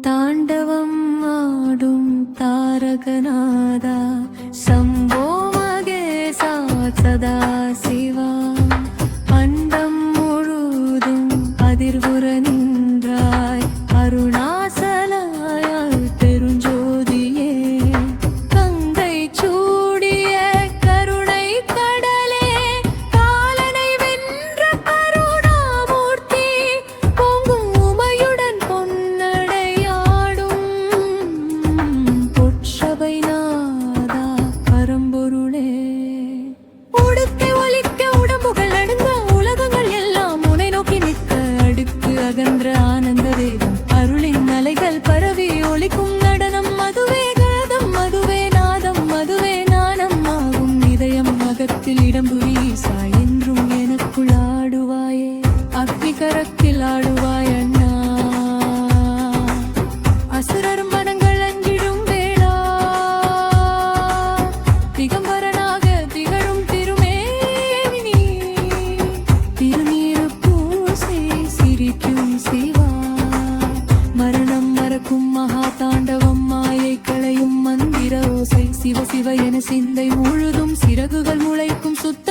தாண்டவம் ஆடும் தாரகநாதா சம்போ மகேசா சதா சிவா அண்டம் முழுதும் அதிர்வுற நின்றாய் அருணாசலாயாய் பெருஞ்சோதியே கங்கை சூடிய கருணை கடலே காலனை வென்ற கருணாமூர்த்தி பொங்கும் உமையுடன் பொன்னடையாடும் பொற்சபை நாதா பரம்பொருளே உடுக்கை ஒலிக்க உடம்புகள் நடுங்க உலகங்கள் எல்லாம் உனை நோக்கி நிற்க அடுக்கு அகன்ற ஆனந்த வேகம் அருளின் அலைகள் பரவி ஒலிக்கும் நடனம் மதுவே கரதம் மதுவே நாதம் மதுவே நாணம் ஆகும் இதயம் அகத்தில் இடம்புரி ஈசா என்றும் எனக்குள் ஆடுவாயே அக்னி கரத்தில் ஆடுவாய் அண்ணா அசுரரும் மனங்கள் அஞ்சிடும் வேளா திகம்பரனாக திகழும் திருமேனி திருநீரு பூசை சிரிக்கும் சிவா மரணம் மறக்கும் மகா தாண்டவம் மாயை களையும் மந்திர ஓசை சிவ சிவ என சிந்தை முழுதும் சிறகுகள் முளைக்கும் சுத்த